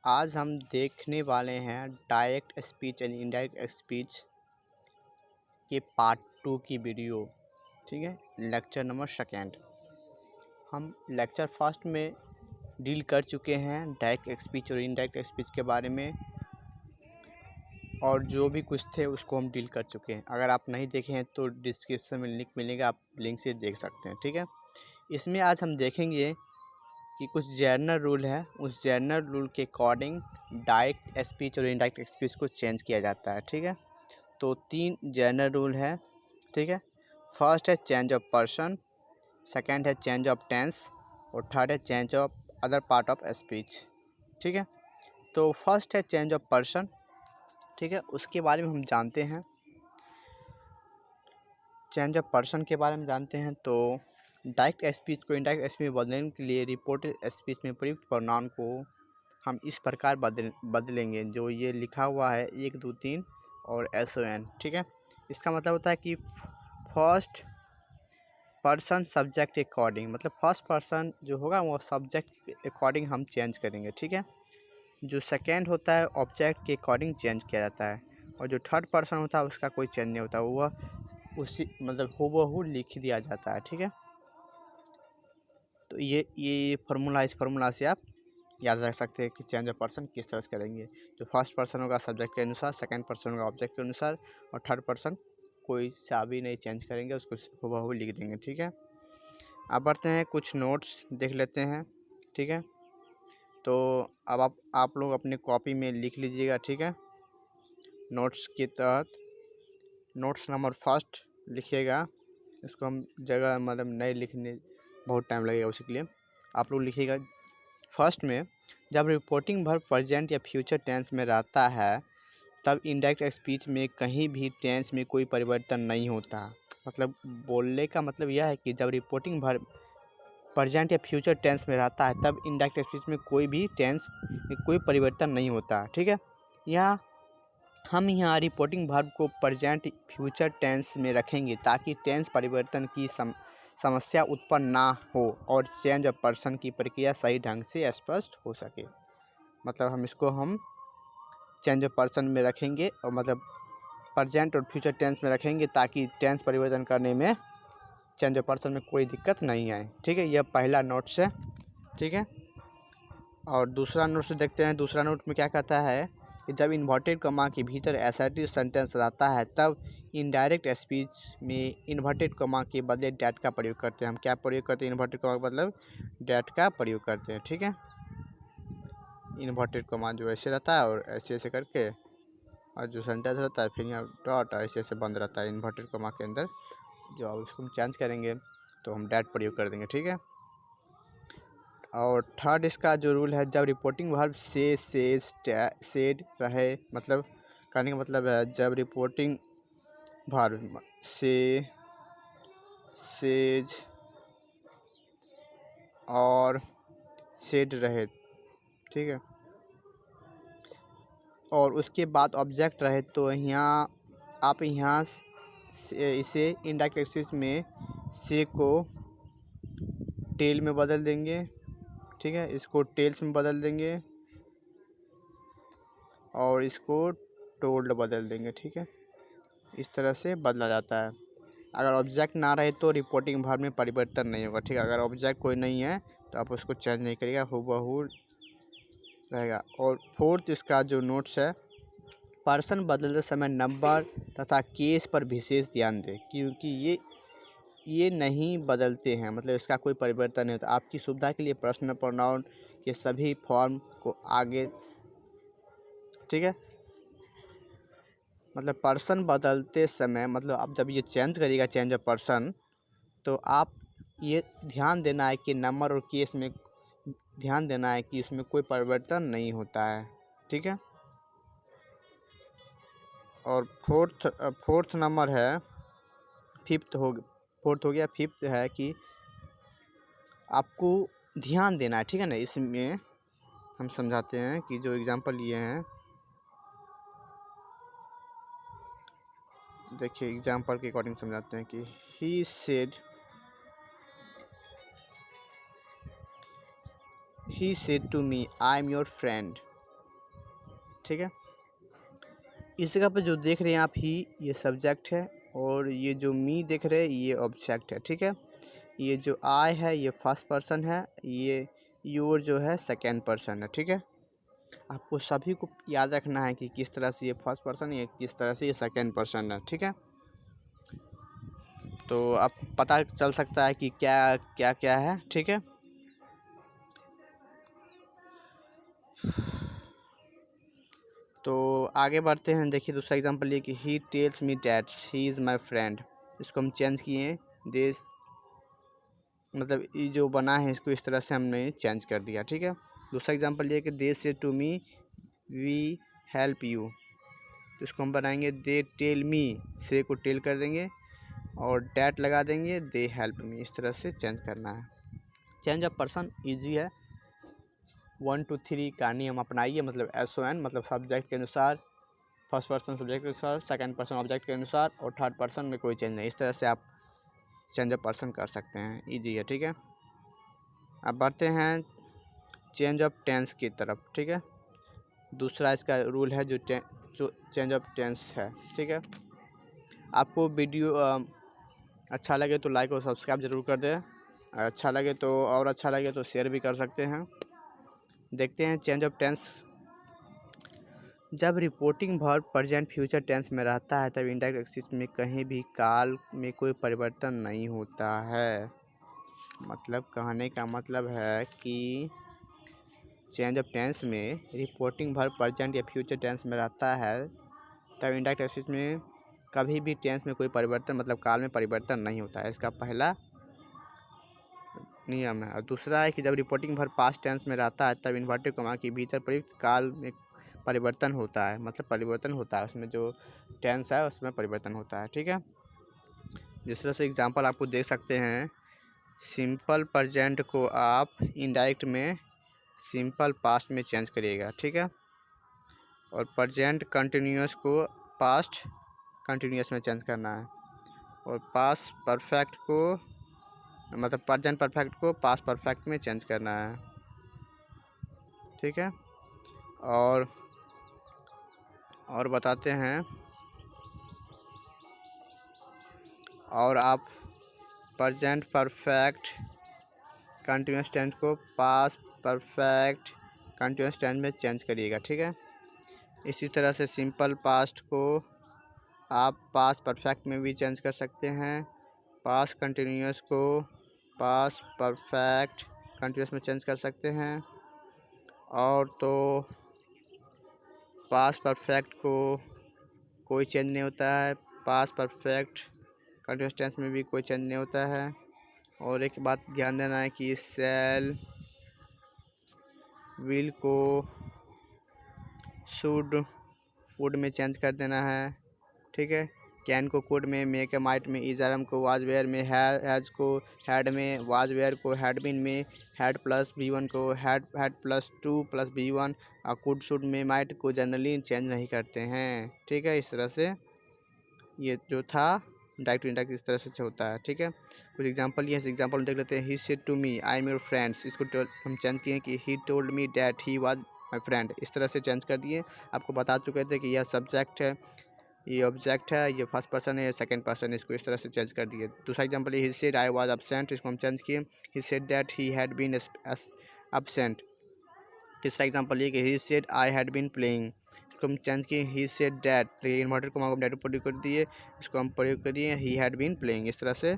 आज हम देखने वाले हैं direct speech and indirect speech के पार्ट 2 की वीडियो। ठीक है, लेक्चर नंबर सेकेंड। हम लेक्चर फर्स्ट में डील कर चुके हैं डायरेक्ट स्पीच और इनडायरेक्ट स्पीच के बारे में, और जो भी कुछ थे उसको हम डील कर चुके हैं। अगर आप नहीं देखे हैं तो डिस्क्रिप्शन में लिंक मिलेगा, आप लिंक से देख सकते हैं। ठीक है, इसमें आज हम देखेंगे कि कुछ जनरल रूल है, उस जनरल रूल के अकॉर्डिंग डायरेक्ट स्पीच और इनडायरेक्ट स्पीच को चेंज किया जाता है। ठीक है, तो 3 जनरल रूल है। ठीक है, फर्स्ट है चेंज ऑफ पर्सन, सेकंड है चेंज ऑफ टेंस और थर्ड है change of other part of speech. ठीक है, तो फर्स्ट है चेंज ऑफ पर्सन। ठीक है, उसके बारे में हम जानते हैं। चेंज ऑफ पर्सन के बारे में जानते हैं तो डायरेक्ट स्पीच को इनडायरेक्ट स्पीच में बदलने के लिए रिपोर्टेड स्पीच में प्रयुक्त प्रोनाउन को हम इस प्रकार बदलेंगे जो ये लिखा हुआ है 1 2 3 और SON। ठीक है, इसका मतलब होता है कि फर्स्ट पर्सन सब्जेक्ट के अकॉर्डिंग, मतलब फर्स्ट पर्सन जो होगा वो सब्जेक्ट के अकॉर्डिंग हम चेंज करेंगे। ठीक है, जो सेकेंड होता है ऑब्जेक्ट के अकॉर्डिंग चेंज किया जाता है, और जो थर्ड पर्सन होता है उसका कोई चेंज नहीं होता, वह उसी मतलब हूबहू लिख दिया जाता है। ठीक है, तो ये फार्मूला, इस फार्मूला से आप याद रख सकते हैं कि चेंज ऑफ पर्सन किस तरह से करेंगे। जो फर्स्ट पर्सन होगा सब्जेक्ट के अनुसार, सेकंड पर्सन होगा ऑब्जेक्ट के अनुसार, और थर्ड पर्सन कोई सा भी नहीं चेंज करेंगे, उसको हूबहू लिख देंगे। ठीक है, अब बढ़ते हैं, कुछ नोट्स देख लेते हैं। ठीक है, तो अब आप लोग अपने कॉपी में लिख लीजिएगा। ठीक है, नोट्स के तहत नोट्स नंबर फर्स्ट लिखिएगा। इसको हम जगह मतलब नहीं लिखने, बहुत टाइम लगेगा, उसी के लिए आप लोग लिखिएगा। फर्स्ट में, जब रिपोर्टिंग वर्ब प्रेजेंट या फ्यूचर टेंस में रहता है तब इनडायरेक्ट स्पीच में कहीं भी टेंस में कोई परिवर्तन नहीं होता। मतलब बोलने का मतलब यह है कि जब रिपोर्टिंग वर्ब प्रेजेंट या फ्यूचर टेंस में रहता है तब इनडायरेक्ट स्पीच में कोई भी टेंस में कोई परिवर्तन नहीं होता। ठीक है, हम यहाँ रिपोर्टिंग वर्ब को प्रेजेंट फ्यूचर टेंस में रखेंगे ताकि टेंस परिवर्तन की समस्या उत्पन्न ना हो और चेंज ऑफ पर्सन की प्रक्रिया सही ढंग से स्पष्ट हो सके। मतलब हम चेंज ऑफ पर्सन में रखेंगे, और मतलब प्रेजेंट और फ्यूचर टेंस में रखेंगे ताकि टेंस परिवर्तन करने में चेंज ऑफ पर्सन में कोई दिक्कत नहीं आए। ठीक है, यह पहला नोट्स है। ठीक है, और दूसरा नोट्स देखते हैं। दूसरा नोट में क्या कहता है कि जब इन्वर्टेड कॉमा के भीतर असर्टिव सेंटेंस रहता है तब इनडायरेक्ट स्पीच में इन्वर्टेड कॉमा के बदले डैट का प्रयोग करते हैं। हम क्या प्रयोग करते हैं? इन्वर्टेड कॉमा का मतलब डैट का प्रयोग करते हैं। ठीक है, इन्वर्टेड कॉमा जो ऐसे रहता है और ऐसे ऐसे करके, और जो सेंटेंस रहता है फिर यहाँ डॉट ऐसे ऐसे बंद रहता है इन्वर्टेड कॉमा के अंदर। जो अब इसको हम चेंज करेंगे तो हम डैट प्रयोग कर देंगे। ठीक है, और थर्ड इसका जो रूल है, जब रिपोर्टिंग वर्ब से सेड रहे, मतलब कहने का मतलब है जब रिपोर्टिंग वर्ब से, सेज और सेड रहे, ठीक है, और उसके बाद ऑब्जेक्ट रहे तो यहाँ आप यहाँ इसे इनडायरेक्ट स्पीच में से को टेल में बदल देंगे। ठीक है, इसको टेल्स में बदल देंगे और इसको टोल्ड बदल देंगे। ठीक है, इस तरह से बदला जाता है। अगर ऑब्जेक्ट ना रहे तो रिपोर्टिंग वर्ब में परिवर्तन नहीं होगा। ठीक है, अगर ऑब्जेक्ट कोई नहीं है तो आप उसको चेंज नहीं करिएगा, हूबहू रहेगा। और फोर्थ इसका जो नोट्स है, पर्सन बदलते समय नंबर तथा केस पर विशेष ध्यान दें क्योंकि ये नहीं बदलते हैं, मतलब इसका कोई परिवर्तन नहीं होता। आपकी सुविधा के लिए पर्सनल प्रोनाउन के सभी फॉर्म को आगे, ठीक है, मतलब पर्सन बदलते समय, मतलब आप जब ये चेंज करिएगा चेंज ऑफ पर्सन, तो आप ये ध्यान देना है कि नंबर और केस में ध्यान देना है कि इसमें कोई परिवर्तन नहीं होता है। ठीक है, और फोर्थ नंबर है, फोर्थ हो गया। फिफ्थ है कि आपको ध्यान देना है। ठीक है ना, इसमें हम समझाते हैं कि जो एग्जांपल लिए हैं, देखिए एग्जांपल के अकॉर्डिंग समझाते हैं कि he said to me I am your friend. ठीक है। इस जगह पे जो देख रहे हैं आप ही, ये सब्जेक्ट है, और ये जो मी देख रहे हैं ये ऑब्जेक्ट है, ठीक है। ये जो आई है ये फर्स्ट पर्सन है, ये योर जो है सेकेंड पर्सन है, ठीक है। आपको सभी को याद रखना है कि किस तरह से ये फर्स्ट पर्सन, ये किस तरह से ये सेकेंड पर्सन है, ठीक है। तो अब पता चल सकता है कि क्या क्या क्या है, ठीक है। तो आगे बढ़ते हैं। देखिए दूसरा एग्जांपल ये कि he tells me that he is my friend. इसको हम चेंज किए हैं, दिस मतलब ये जो बना है इसको इस तरह से हमने चेंज कर दिया, ठीक है। दूसरा एग्जांपल ये कि they say to me we help you, तो इसको हम बनाएंगे दे टेल मी, से को टेल कर देंगे और डैट लगा देंगे, दे हेल्प मी। इस तरह से चेंज करना है। चेंज ऑफ पर्सन ईजी है। 1 2 3 का नियम अपनाइए, मतलब SON, मतलब सब्जेक्ट के अनुसार, फर्स्ट पर्सन सब्जेक्ट के अनुसार, सेकंड पर्सन ऑब्जेक्ट के अनुसार, और थर्ड पर्सन में कोई चेंज नहीं। इस तरह से आप चेंज ऑफ पर्सन कर सकते हैं, ईजी है, ठीक है। अब बढ़ते हैं चेंज ऑफ टेंस की तरफ, ठीक है। दूसरा इसका रूल है जो चेंज ऑफ टेंस है, ठीक है। आपको वीडियो अच्छा लगे तो लाइक और सब्सक्राइब ज़रूर कर दें, और अच्छा लगे तो, और अच्छा लगे तो शेयर भी कर सकते हैं। देखते हैं चेंज ऑफ टेंस। जब reporting verb present future tense में रहता है तब इंडायरेक्ट एक्सिस में कहीं भी काल में कोई परिवर्तन नहीं होता है। मतलब कहने का मतलब है कि चेंज ऑफ टेंस में रिपोर्टिंग वर्ब प्रेजेंट या फ्यूचर टेंस में रहता है तब इंडायरेक्ट एक्सिस में कभी भी टेंस में कोई परिवर्तन, मतलब काल में परिवर्तन नहीं होता है। इसका पहला नियम है। और दूसरा है कि जब रिपोर्टिंग वर्ब पास्ट टेंस में रहता है तब इन्वर्टेड कॉमा के भीतर प्रयुक्त काल में परिवर्तन होता है, मतलब परिवर्तन होता है उसमें, जो टेंस है उसमें परिवर्तन होता है, ठीक है। जिस तरह से एग्जांपल आपको दे सकते हैं, सिंपल प्रेजेंट को आप इनडायरेक्ट में सिंपल पास्ट में चेंज करिएगा, ठीक है। और प्रेजेंट कंटिन्यूअस को पास्ट कंटिन्यूअस में चेंज करना है, और पास्ट परफेक्ट को, मतलब प्रेजेंट परफेक्ट को पास्ट परफेक्ट में चेंज करना है, ठीक है। और बताते हैं, और आप प्रेजेंट परफेक्ट कंटिन्यूअस टेंस को पास्ट परफेक्ट कंटिन्यूअस टेंस में चेंज करिएगा, ठीक है। इसी तरह से सिंपल पास्ट को आप पास्ट परफेक्ट में भी चेंज कर सकते हैं, पास्ट कंटिन्यूअस को पास्ट परफेक्ट कंटिन्यूअस में चेंज कर सकते हैं, और तो पास्ट परफेक्ट को कोई चेंज नहीं होता है, पास्ट परफेक्ट कंटिन्यूअस टेंस में भी कोई चेंज नहीं होता है। और एक बात ध्यान देना है कि शैल विल को शुड वुड में चेंज कर देना है, ठीक है। कैन को कुड में, मे के माइट में, इजरम को वाज वेयर में, हैज़ को हैड में, वाज वेयर को हैड बीन में, हैड प्लस V1 को हैड प्लस 2 प्लस V1, और कुड शुड में माइट को जनरली चेंज नहीं करते हैं, ठीक है। इस तरह से ये जो था डायरेक्ट टू इनडायरेक्ट इस तरह से होता है, ठीक है। कुछ एग्जांपल, ये एग्जांपल देख लेते हैं। He said to me I am your friends, इसको हम चेंज किए कि he told me that he was my friend, इस तरह से चेंज कर दिए। आपको बता चुके थे कि यह सब्जेक्ट है, ये ऑब्जेक्ट है, ये फर्स्ट पर्सन है, ये सेकंड पर्सन है, इसको इस तरह से चेंज कर दिए। दूसरा example, he said I was absent, इसको हम चेंज किए, he said that he had been absent. तीसरा एग्जांपल ये कि he said I had been playing, इसको हम चेंज किए, ही सेड दैट, तो ये इन्वर्टेड को हम डायरेक्ट प्रयोग कर दिए, इसको हम प्रयोग करिए ही हैड बीन प्लेइंग, इस तरह से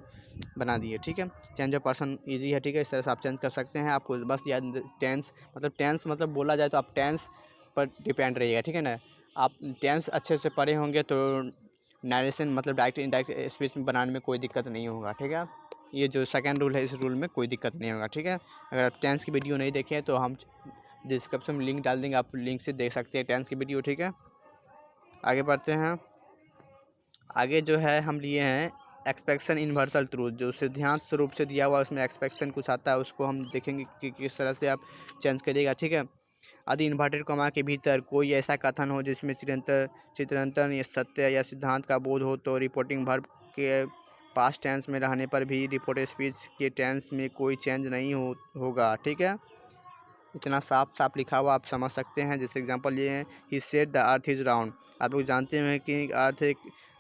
बना दिए, ठीक है। चेंज ऑफ पर्सन ईजी है, ठीक है। इस तरह से आप चेंज कर सकते हैं। आपको बस याद, टेंस मतलब बोला जाए तो आप टेंस पर डिपेंड रहिएगा, ठीक है ना। आप टेंस अच्छे से पढ़े होंगे तो नरेशन, मतलब डायरेक्ट इनडायरेक्ट स्पीच में बनाने में कोई दिक्कत नहीं होगा, ठीक है। ये जो सेकंड रूल है, इस रूल में कोई दिक्कत नहीं होगा, ठीक है। अगर आप टेंस की वीडियो नहीं देखें तो हम डिस्क्रिप्शन में लिंक डाल देंगे, आप लिंक से देख सकते हैं टेंस की वीडियो, ठीक है। आगे बढ़ते हैं। आगे जो है हम लिए हैं एक्सपेक्शन यूनिवर्सल ट्रूथ, जो सिद्धांत रूप से दिया हुआ उसमें एक्सपेक्शन कुछ आता है, उसको हम देखेंगे कि किस तरह से आप चेंज करिएगा, ठीक है। यदि इन्वर्टेड कॉमा के भीतर कोई ऐसा कथन हो जिसमें चिरंतन या सत्य या सिद्धांत का बोध हो तो रिपोर्टिंग वर्ब के पास्ट टेंस में रहने पर भी रिपोर्टेड स्पीच के टेंस में कोई चेंज नहीं होगा, ठीक है। इतना साफ साफ लिखा हुआ आप समझ सकते हैं। जैसे एग्जांपल ये है, he said the earth is round. आप लोग जानते हैं कि अर्थ एक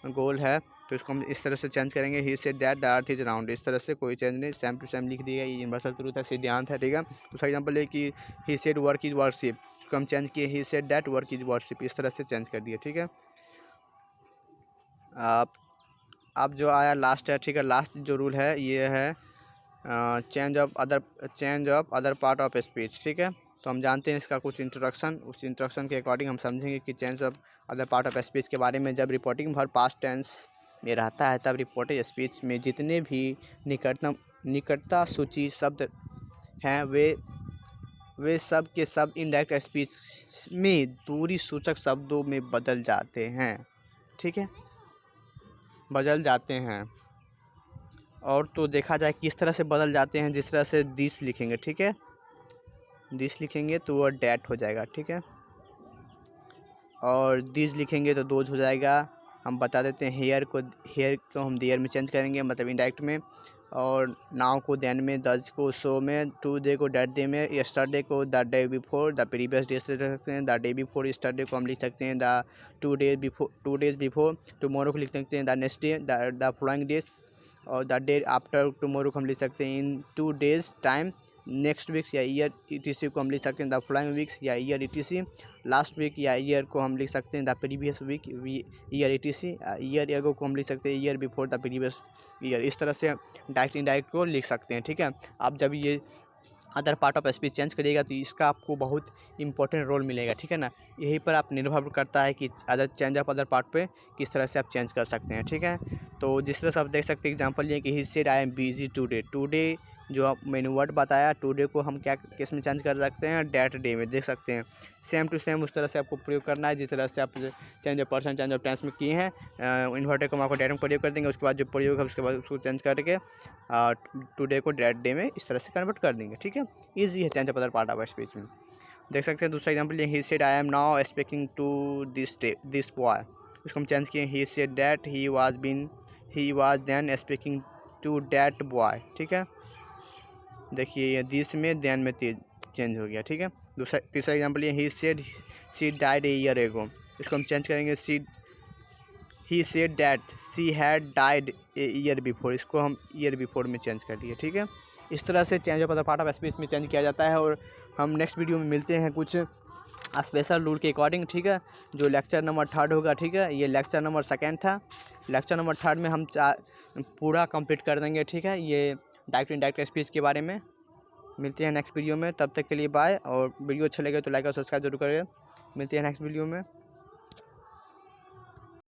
गोल है, तो इसको हम इस तरह से चेंज करेंगे, ही said that the earth is round. इस तरह से कोई चेंज नहीं, सेम टू सेम लिख दिया, ये यूनिवर्सल ट्रूथ है, सिद्धांत है, ठीक है। दूसरा एग्जांपल है कि he said work is worship, इसको हम चेंज किए, he said that work is worship, इस तरह से चेंज कर दिए, ठीक है। आप जो आया लास्ट है, ठीक है, लास्ट जो रूल है ये है change of other part of speech, ठीक है। तो हम जानते हैं इसका कुछ इंट्रोडक्शन, उस इंट्रोडक्शन के अकॉर्डिंग हम समझेंगे कि change of other part of speech के बारे में। जब रिपोर्टिंग वर्ब पास्ट टेंस में रहता है तब रिपोर्टेड स्पीच में जितने भी निकटता सूची शब्द हैं वे सब के सब इनडायरेक्ट स्पीच में दूरी सूचक शब्दों में बदल जाते हैं, ठीक है, बदल जाते हैं। और तो देखा जाए किस तरह से बदल जाते हैं, जिस तरह से दिस लिखेंगे, ठीक है, दिस लिखेंगे तो वो डैट हो जाएगा, ठीक है, और दिस लिखेंगे तो दोज हो जाएगा। हम बता देते हैं, हेयर को हम देयर में चेंज करेंगे, मतलब इनडायरेक्ट में, और नाउ को देन में, दज को सो में, टुडे को डेट डे में, यस्टरडे को the day before, the previous day से लिख सकते हैं, द डे बिफोर यस्टरडे को हम लिख सकते हैं द 2 डेज बिफोर, टुमारो को लिख सकते हैं the next day, the following days, और द डे आफ्टर टुमारो को हम लिख सकते हैं in 2 days time, next weeks या ईयर ईटीसी को हम लिख सकते हैं द फॉलोइंग वीक्स या ईयर ईटीसी, लास्ट वीक या ईयर को हम लिख सकते हैं the previous week year ETC, year ago को हम लिख सकते हैं year before the previous year. इस तरह से डायरेक्ट इनडायरेक्ट को लिख सकते हैं, ठीक है। आप जब ये other part of speech change करिएगा तो इसका आपको बहुत इंपॉर्टेंट रोल मिलेगा, ठीक है ना। यहीं पर आप निर्भर करता है कि other change of other part पे किस तरह से आप चेंज कर सकते हैं, ठीक है। तो जिस तरह से आप देख सकते हैं एग्जांपल ये कि he said I am busy today जो आप मैंने वर्ड बताया, टुडे को हम क्या किस में चेंज कर सकते हैं, डेट डे में, देख सकते हैं। सेम टू सेम उस तरह से आपको प्रयोग करना है जिस तरह से आप change of person change of tense में किए हैं। इन्वर्टेड कॉमा को डेट में प्रयोग कर देंगे, उसके बाद जो प्रयोग है उसके बाद उसको चेंज करके टुडे को डेट डे में इस तरह से कन्वर्ट कर देंगे, ठीक है। ईजी है change of other part of speech में। देख सकते हैं दूसरा example, he said I am now speaking to this boy, उसको हम चेंज किए, he said that he was then speaking to that boy, ठीक है। देखिए ये दिस में देन में चेंज हो गया, ठीक है। तीसरा एग्जाम्पल ये, he said she died a year ago, इसको हम चेंज करेंगे, ही said that she had died a year before, इसको हम ईयर बिफोर में चेंज कर दिए, ठीक है। इस तरह से change of other part of speech में चेंज किया जाता है। और हम नेक्स्ट वीडियो में मिलते हैं कुछ स्पेशल रूल के अकॉर्डिंग, ठीक है, जो लेक्चर नंबर 3 होगा, ठीक है। ये लेक्चर नंबर 2 था, लेक्चर नंबर 3 में हम पूरा कंप्लीट कर देंगे, ठीक है, ये डायरेक्ट इनडायरेक्ट स्पीच के बारे में। मिलते हैं नेक्स्ट वीडियो में, तब तक के लिए बाय। और वीडियो अच्छा लगे तो लाइक और सब्सक्राइब जरूर करें। मिलते हैं नेक्स्ट वीडियो में।